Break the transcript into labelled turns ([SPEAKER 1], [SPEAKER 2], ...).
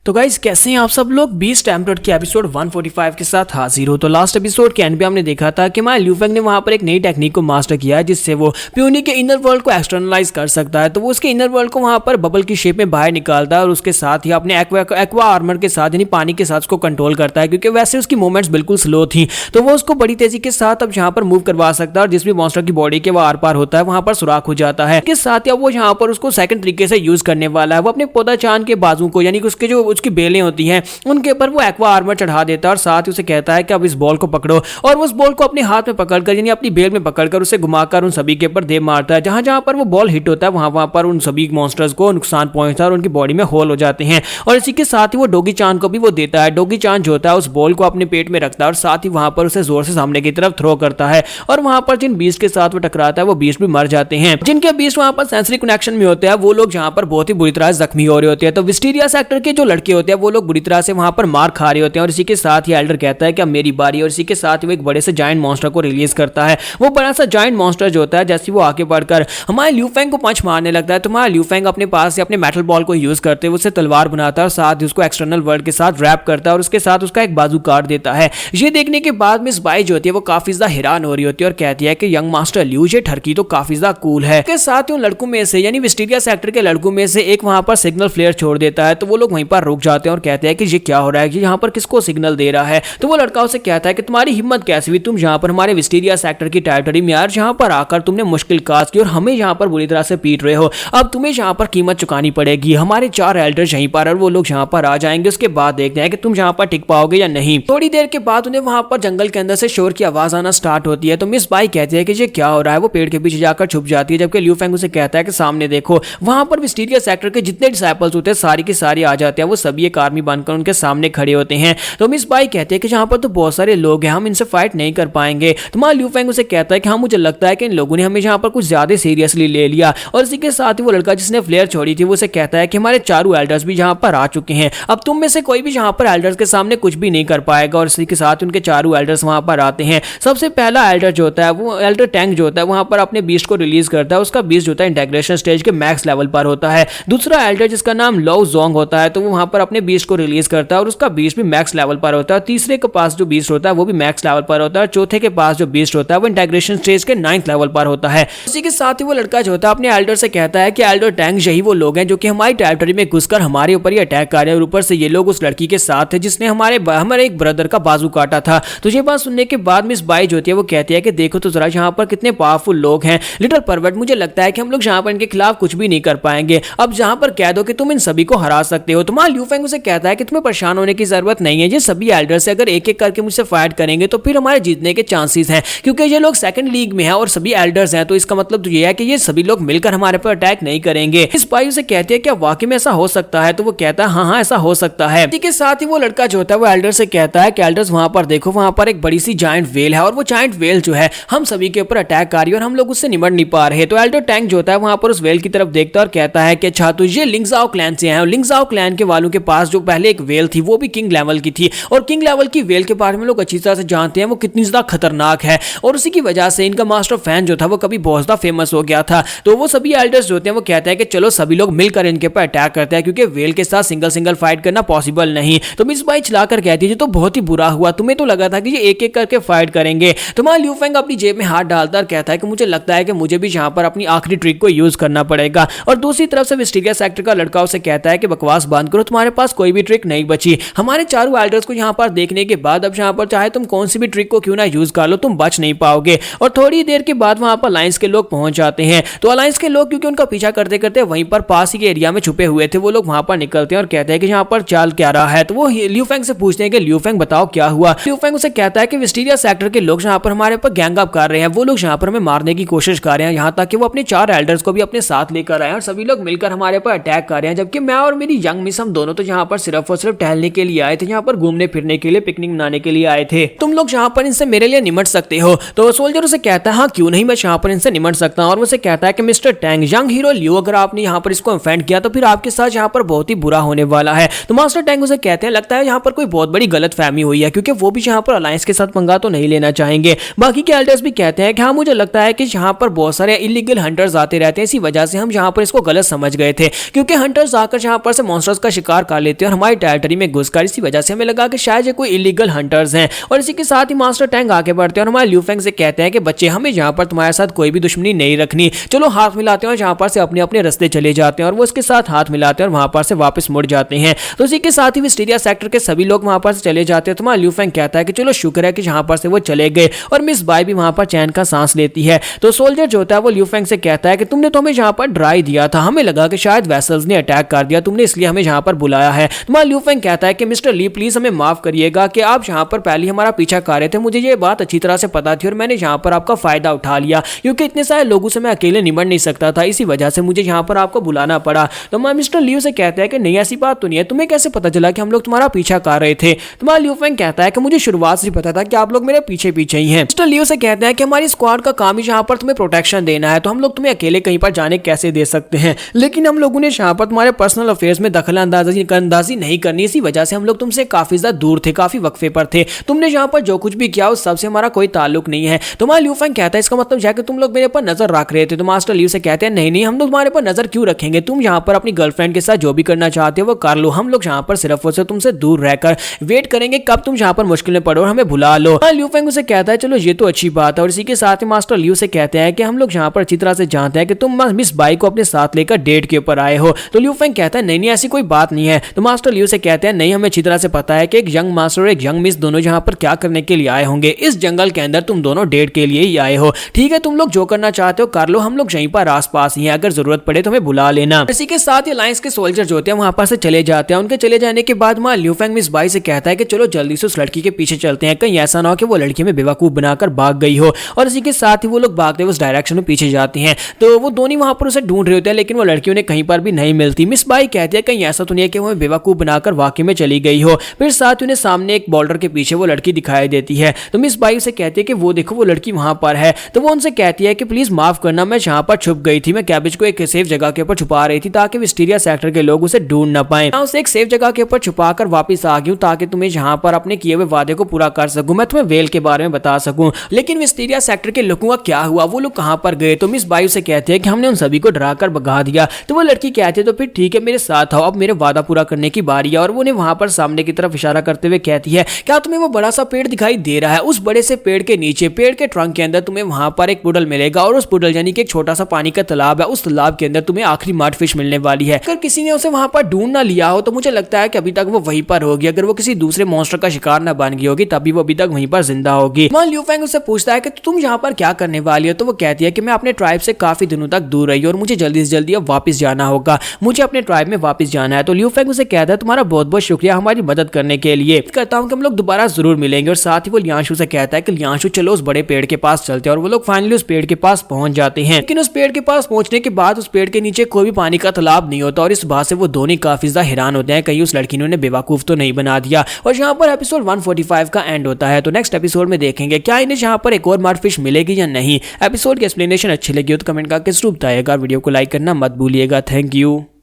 [SPEAKER 1] तो गाइस कैसे हैं आप सब लोग। बीस्ट टेम्पलेट के एपिसोड 145 के साथ हाजिर हो। तो लास्ट एपिसोड के एंड पे हमने देखा था कि हमारे ल्यूफेंग ने वहां पर एक नई टेक्निक को मास्टर किया है जिससे वो प्यूनी के इनर वर्ल्ड को एक्सटर्नलाइज कर सकता है। तो वो उसके इनर वर्ल्ड को वहां पर बबल की शेप में बाहर निकालता है और उसके साथ ही अपने एक्वा आर्मर के साथ यानी पानी के साथ उसको कंट्रोल करता है, क्योंकि वैसे उसकी मूवमेंट्स बिल्कुल स्लो थी तो वो उसको बड़ी तेजी के साथ अब यहाँ पर मूव करवा सकता है और जिस भी मॉन्स्टर की बॉडी के वो आर पार होता है वहां पर सुराख हो जाता है। इसके साथ ही अब वो यहाँ पर उसको सेकंड तरीके से यूज करने वाला है। वो अपने पौधा चांद के बाजू को यानी कि उसके जो उसकी बेलें होती हैं उनके ऊपर वो एक्वा आर्मर चढ़ा देता है और साथ ही उसे कहता है कि अब इस बॉल को पकड़ो और उस बॉल को अपने हाथ में पकड़कर यानी अपनी बेल में पकड़कर उसे घुमाकर उन सभी के ऊपर दे मारता है। जहां जहां पर वो बॉल हिट होता है वहां पर उन सभी मॉन्स्टर्स को नुकसान पहुंचता है और उनकी बॉडी में होल हो जाते हैं। और इसी के साथ ही वो डोगी चांद को भी वो देता है। डोगी चांद जो होता है उस बॉल को अपने पेट में रखता है और साथ ही वहां पर उसे जोर से सामने की तरफ थ्रो करता है और वहां पर जिन बीस्ट के साथ वो टकराता है वो बीस्ट भी मर जाते हैं। जिनके बीस्ट वहां पर सेंसरी कनेक्शन में होते हैं वो लोग जहां पर बहुत ही बुरी तरह जख्मी हो रहे होते हैं। तो विस्टीरिया सेक्टर के जो लड़के होते हैं वो लोग बुरी तरह से वहां पर मार खा रहे होते हैं और इसी के साथ ही एल्डर कहता है कि अब मेरी बारी। और इसी के साथ ही वो एक बड़े से जायंट मॉन्स्टर को रिलीज करता है। वो बड़ा सा जायंट मॉन्स्टर जो होता है जैसे वो आगे बढ़कर हमारे ल्यूफेंग को पंच मारने लगता है तो हमारा ल्यूफेंग अपने पास से अपने मेटल बॉल को यूज करते हुए उसे तलवार बनाता है और साथ ही उसको एक्सटर्नल वर्ल्ड के साथ रैप करता है और उसके साथ उसका एक बाजू काट देता है। ये देखने के बाद मिस बाई जो होती है वो काफी ज्यादा हैरान हो रही होती है और कहती है कि यंग मास्टर ल्यू ये ठरकी तो काफी ज्यादा कूल है। के साथ ही उन लड़कों में से यानी विस्टीरिया सेक्टर के लड़कों में से एक वहां पर सिग्नल फ्लेयर छोड़ देता है तो वो लोग वहीं पर रुक जाते हैं और कहते हैं कि ये क्या हो रहा है, ये यहाँ पर किसको सिग्नल दे रहा है। तो वो लड़का उसे कहता है कि तुम्हारी हिम्मत कैसी हुई, तुम यहाँ पर हमारे विस्टीरिया सेक्टर की टेरिटरी में यार जहाँ पर आकर तुमने मुश्किल काज की और हमें यहाँ पर बुरी तरह से पीट रहे हो। अब तुम्हें यहाँ पर कीमत चुकानी पड़ेगी। हमारे 4 एल्डर्स यहीं पर और वो लोग यहाँ पर आ जाएंगे, उसके बाद देखते हैं कि तुम यहाँ पर टिक पाओगे या नहीं। थोड़ी देर के बाद उन्हें वहां पर जंगल के अंदर से शोर की आवाज आना स्टार्ट होती है तो मिस बाई कहती है कि ये क्या हो रहा है। वो पेड़ के पीछे जाकर छुप जाती है जबकि ल्यूफेंग उसे कहता है कि सामने देखो। वहां पर विस्टीरिया सेक्टर के जितने डिसाइपल्स होते हैं सारी के सारी आ जाते हैं। वो सभी एक आर्मी बनकर उनके सामने खड़े होते हैं। तो मिस बाई कहते हैं कि यहाँ पर तो बहुत सारे लोग हैं, हम इनसे फाइट नहीं कर पाएंगे। तो मां ल्यूफेंग उसे कहता है कि हाँ मुझे लगता है कि इन लोगों ने हमें यहाँ पर कुछ ज्यादा सीरियसली ले लिया। और इसी के साथ ही वो लड़का जिसने फ्लेयर छोड़ी थी वो उसे कहता है कि हमारे 4 एल्डर्स भी यहाँ पर आ चुके हैं, अब तुम में से कोई भी यहाँ पर एल्डर्स के सामने कुछ भी नहीं कर पाएगा। और इसी के साथ उनके 4 एल्डर्स वहां पर आते हैं। सबसे पहला एल्डर जो होता है वो एल्डर टैंक जो होता है वहां पर अपने बीस्ट को रिलीज करता है। उसका बीस्ट जो होता है इंटीग्रेशन स्टेज के मैक्स लेवल पर होता है। दूसरा एल्डर जिसका नाम लो जोंग होता है तो वो वहां पर अपने बीस्ट को रिलीज करता है और उसका बीस्ट भी मैक्स लेवल पर होता है। तीसरे के पास जो बीस्ट होता है वो भी मैक्स लेवल पर होता है। चौथे के पास जो बीस्ट होता है वो इंटीग्रेशन स्टेज के 9th लेवल पर होता है। इसी के साथ ही वो लड़का जो होता है अपने एल्डर से कहता है कि एल्डर टैंक यही वो लोग हैं जो कि हमारी टेरिटरी में घुसकर हमारे ऊपर ही अटैक कर रहे हैं और ऊपर से ये लोग उस लड़की के साथ है जिसने हमारे एक ब्रदर का बाजू काटा था। तो ये बात सुनने के बाद मिस बाई जो होती है वो कहती है कि देखो तो जरा यहाँ पर कितने पावरफुल लोग हैं लिटिल परवर्ट, मुझे लगता है कि हम लोग यहाँ पर इनके खिलाफ कुछ भी नहीं कर पाएंगे। अब जहाँ पर कह दो कि तुम इन सभी को हरा सकते हो। तो मां ल्यूफेंग उसे कहता है कि तुम्हें परेशान होने की जरूरत नहीं है, ये सभी एल्डर से अगर एक एक करके मुझसे फाइट करेंगे तो फिर हमारे जीतने के चांसेस हैं, क्योंकि ये लोग सेकंड लीग में है और सभी एल्डर्स हैं। तो इसका मतलब तो ये है कि ये सभी लोग मिलकर हमारे पर अटैक नहीं करेंगे। इस बाई उसे कहती है क्या वाकई में ऐसा हो सकता है। तो वो कहता है हाँ ऐसा हो सकता है। इसी के साथ ही वो लड़का जो होता है वो एल्डर से कहता है कि एल्डर्स वहां पर देखो, वहां पर एक बड़ी सी जायंट वेल है और वो जायंट वेल जो है हम सभी के ऊपर अटैक कर रही है और हम लोग उससे निमट नहीं पा रहे। तो एल्डर टैंक जो होता है वहां पर उस वेल की तरफ देखता है और कहता है कि अच्छा तो ये लिंगजाओ क्लैन से हैं और लिंगजाओ क्लैन के वालों के पास जो पहले एक वेल थी वो भी किंग लेवल की थी और किंग लेवल की वेल के बारे में लोग अच्छी तरह से जानते हैं वो कितनी ज्यादा खतरनाक है और उसी की वजह से इनका मास्टर फैन जो था वो कभी बहुत ज्यादा फेमस हो गया था। तो वो सभी एल्डर्स जो होते हैं वो कहते हैं कि चलो सभी लोग मिलकर इनके ऊपर अटैक करते हैं क्योंकि वेल के साथ सिंगल फाइट करना पॉसिबल नहीं। तो मिस बाई चिल्लाकर कहती है ये तो बहुत ही बुरा हुआ, तुम्हें तो लगा था कि ये एक एक करके फाइट करेंगे। तो मां ल्यूफेंग अपनी जेब में हाथ डालता और कहता है कि मुझे लगता है कि मुझे भी यहाँ पर अपनी आखिरी ट्रिक को यूज करना पड़ेगा। और दूसरी तरफ से विस्टीरिया सेक्टर का लड़का उसे कहता है कि बकवास बंद करो, तुम्हारे पास कोई भी ट्रिक नहीं बची। हमारे 4 एल्डर्स को यहाँ पर देखने के बाद अब यहाँ पर चाहे तुम कौन सी भी ट्रिक को क्यों ना यूज कर लो तुम बच नहीं पाओगे। और थोड़ी देर के बाद वहां पर अलायंस के लोग पहुंच जाते हैं। तो अलायंस के लोग क्योंकि उनका पीछा करते करते वहीं पर पास ही के एरिया में छुपे हुए थे वो लोग वहां पर निकलते हैं और कहते हैं कि यहाँ पर चाल क्या रहा है। तो वो ल्यूफेंग से पूछते हैं कि ल्यूफेंग बताओ क्या हुआ। ल्यूफेंग उसे कहता है कि विस्टीरिया सेक्टर के लोग यहाँ पर हमारे ऊपर गैंग अप कर रहे हैं, वो लोग यहाँ पर हमें मारने की कोशिश कर रहे हैं, यहाँ तक कि वो अपने 4 एल्डर्स को भी अपने साथ लेकर आए और सभी लोग मिलकर हमारे पर अटैक कर रहे हैं। जबकि मैं और मेरी यंग मिस हम दोनों तो यहाँ पर सिर्फ और सिर्फ टहलने के लिए आए थे, यहाँ पर घूमने फिरने के लिए, पिकनिक मनाने के लिए आए थे। तुम लोग यहाँ पर इनसे मेरे लिए निमट सकते हो। तो सोल्जर उसे कहता है हाँ क्यों नहीं, मैं यहाँ पर इनसे निमट सकता हूँ। और उसे कहता है कि मिस्टर टैंग यंग हीरो लियो अगर आपने यहाँ पर इसको ऑफेंड किया तो फिर आपके साथ यहाँ पर बहुत ही बुरा होने वाला है। तो मास्टर टैंग उसे कहते हैं लगता है यहाँ पर कोई बहुत बड़ी गलत फहमी हुई है क्योंकि वो भी यहाँ पर अलायंस के साथ पंगा तो नहीं लेना चाहेंगे। बाकी के एल्डर्स भी कहते हैं कि हाँ मुझे लगता है कि यहाँ पर बहुत सारे इलीगल हंटर्स आते रहते हैं, इसी वजह से हम यहाँ पर इसको गलत समझ गए थे क्योंकि हंटर्स आकर यहाँ पर से मॉन्स्टर्स का शिकार शिकार कर लेते हैं और हमारी टेरिटरी में घुसकर। इसी वजह से हमें लगा कि शायद ये कोई इलीगल हंटर्स हैं। और इसी के साथ ही मास्टर टैंग आगे बढ़ते हैं और हमारे ल्यू फेंग से कहते हैं कि बच्चे हमें यहाँ पर तुम्हारे साथ कोई भी दुश्मनी नहीं रखनी, चलो हाथ मिलाते हैं और यहाँ पर से अपने अपने रास्ते चले जाते हैं। और वो उसके साथ हाथ मिलाते हैं और वहां पर से वापस मुड़ जाते हैं। तो इसी के साथ ही विस्टीरिया सेक्टर के सभी लोग वहां पर से चले जाते हैं। तो हमारा ल्यू फेंग कहता है कि चलो शुक्र है कि यहाँ पर से वो चले गए। और मिस बाई भी वहां पर चैन का सांस लेती है। तो सोल्जर जो होता है वो ल्यू फेंग से कहता है कि तुमने तो हमें यहाँ पर ड्राई दिया था, हमें लगा कि शायद वेसल्स ने अटैक कर दिया, तुमने इसलिए हमें यहाँ पर बुलाया है। हमारा ल्यू फेंग कहता है कि मिस्टर ली प्लीज हमें माफ करिएगा कि आप यहाँ पर पहले हमारा पीछा कर रहे थे, मुझे ये बात अच्छी तरह से पता थी और मैंने यहाँ पर आपका फायदा उठा लिया, क्योंकि इतने सारे लोगों से मैं अकेले निमट नहीं सकता था, इसी वजह से मुझे यहाँ पर आपको बुलाना पड़ा। तो मैं मिस्टर ल्यू से कहता है कि नहीं ऐसी बात तो नहीं है, तुम्हें कैसे पता चला कि हम लोग तुम्हारा पीछा कर रहे थे। तुम्हारा ल्यू फेंग कहता है कि मुझे शुरुआत से पता था कि आप लोग मेरे पीछे पीछे ही हैं। मिस्टर ल्यू से कहते हैं कि हमारी स्क्वाड का काम ही यहाँ पर तुम्हें प्रोटेक्शन देना है, तो हम लोग तुम्हें अकेले कहीं पर जाने कैसे दे सकते हैं, लेकिन हम लोगों ने यहाँ पर तुम्हारे पर्सनल अफेयर्स में दखल अंदाजी नहीं करनी, इसी वजह से हम लोग तुमसे काफी ज्यादा दूर थे, काफी वक्फे पर थे। तुमने यहाँ पर जो कुछ भी किया उस सबसे हमारा कोई ताल्लुक नहीं है। तुम्हारा ल्यू फेंग कहता है इसका मतलब है कि तुम लोग मेरे पर नजर रख रहे थे। तो मास्टर ल्यू से कहते हैं नहीं नहीं, हम लोग तुम्हारे पर नजर क्यों रखेंगे, तुम यहाँ पर अपनी गर्लफ्रेंड के साथ जो भी करना चाहते हो वो कर लो, हम लोग यहाँ पर सिर्फ और सिर्फ तुमसे दूर रहकर वेट करेंगे कब तुम यहाँ पर मुश्किल में पड़ो और हमें भुला लो। ल्यू फेंग उसे कहता है चलो ये तो अच्छी बात है। और इसी के साथ ही मास्टर ल्यू से कहते हैं कि हम लोग यहाँ पर अच्छी तरह से जानते हैं कि तुम मिस बाई को अपने साथ लेकर डेट के ऊपर आए हो। तो ल्यू फेंग कहता है नहीं नहीं ऐसी कोई बात नहीं है। तो मास्टर ल्यू से कहते हैं नहीं, हमें अच्छी तरह से पता है कि एक यंग मास्टर और एक यंग मिस दोनों यहाँ पर क्या करने के लिए आए होंगे, इस जंगल के अंदर तुम दोनों डेट के लिए ही आए हो, ठीक है तुम लोग जो करना चाहते हो कर लो, हम लोग यहीं पर आस पास ही हैं, अगर जरूरत पड़े तो हमें बुला लेना। इसी के साथ ही अलायंस के सोल्जर जो होते हैं वहां पर से चले जाते हैं। उनके चले जाने के बाद वहां ल्यू फेंग मिस बाई से कहता है कि चलो जल्दी से उस लड़की के पीछे चलते हैं, कहीं ऐसा ना हो कि वो लड़की में बेवकूफ बनाकर भाग गई हो। और इसी के साथ ही वो लोग भागते हुए उस डायरेक्शन में पीछे जाते हैं। तो वो दोनों वहां पर उसे ढूंढ रहे होते हैं, लेकिन वो लड़की उन्हें कहीं पर भी नहीं मिलती। मिस बाई कहती है कहीं ऐसा तो नहीं है कि वो बेवकूफ बनाकर वाकई में चली गई हो। फिर साथ उन्हें सामने एक बॉर्डर के पीछे वो लड़की दिखाई देती है। तो मिस बाई उसे कहती है कि वो देखो वो लड़की वहां पर है। तो वो उनसे कहती है कि प्लीज माफ करना, मैं यहाँ पर छुप गई थी, मैं कैबेज को एक सेफ जगह के ऊपर छुपा रही थी ताकि विस्टीरिया सेक्टर के लोग उसे ढूंढ न पाए। मैं उसे एक सेफ जगह के ऊपर छुपा कर वापस आ गई हूँ ताकि तुम्हें यहाँ पर अपने किए हुए वादे को पूरा कर सकूं, मैं तुम्हें वेल के बारे में बता सकूं। लेकिन विस्टीरिया सेक्टर के लोगों का क्या हुआ, वो लोग कहाँ पर गए। तो मिस बाई उसे कहते हैं कि हमने उन सभी को डरा कर भगा दिया। तो वो लड़की कहती है तो फिर ठीक है मेरे साथ आओ, अब मेरे वादा पूरा करने की बारी है। और वो उन्हें वहां पर सामने की तरफ इशारा करते हुए कहती है क्या तुम्हें वो बड़ा सा पेड़ दिखाई दे रहा है, उस बड़े से पेड़ के नीचे पेड़ के ट्रंक के अंदर तुम्हें वहां पर एक पुडल मिलेगा और उस पुडल यानी कि एक छोटा सा पानी का तालाब है, उस तालाब के अंदर तुम्हें आखिरी मड फिश मिलने वाली है। अगर किसी ने उसे वहां पर ढूंढ ना लिया हो तो मुझे लगता है कि अभी तक वो वहीं पर होगी, अगर वो किसी दूसरे मॉन्स्टर का शिकार ना बन गई होगी तभी वो अभी तक वहीं पर जिंदा होगी। ल्यू फेंग उससे पूछता है कि तुम यहाँ पर क्या करने वाली हो। तो वो कहती है कि मैं अपने ट्राइब से काफी दिनों तक दूर रही और मुझे जल्दी से जल्दी अब वापस जाना होगा, मुझे अपने ट्राइब में वापस जाना है। तो ल्यू फेंग उसे कहता है तुम्हारा बहुत बहुत शुक्रिया हमारी मदद करने के लिए, कहता हूँ कि हम लोग दोबारा जरूर मिलेंगे। और साथ ही वो लियांशु से कहता है कि लियांशु चलो उस बड़े पेड़ के पास चलते हैं। और वो लोग फाइनली उस पेड़ के पास पहुंच जाते हैं। लेकिन उस पेड़ के पास पहुंचने के बाद उस पेड़ के नीचे कोई भी पानी का तालाब नहीं होता और इस बात से वो दोनों काफी ज्यादा हैरान होते हैं कहीं उस लड़की ने उन्हें बेवकूफ तो नहीं बना दिया। और यहाँ पर एपिसोड 145 का एंड होता है। तो नेक्स्ट एपिसोड में देखेंगे क्या इन्हें यहाँ पर एक और मड फिश मिलेगी या नहीं। एपिसोड की एक्सप्लेनेशन अच्छी लगी हो तो कमेंट करके जरूर बताइएगा, वीडियो को लाइक करना मत भूलिएगा। Thank you.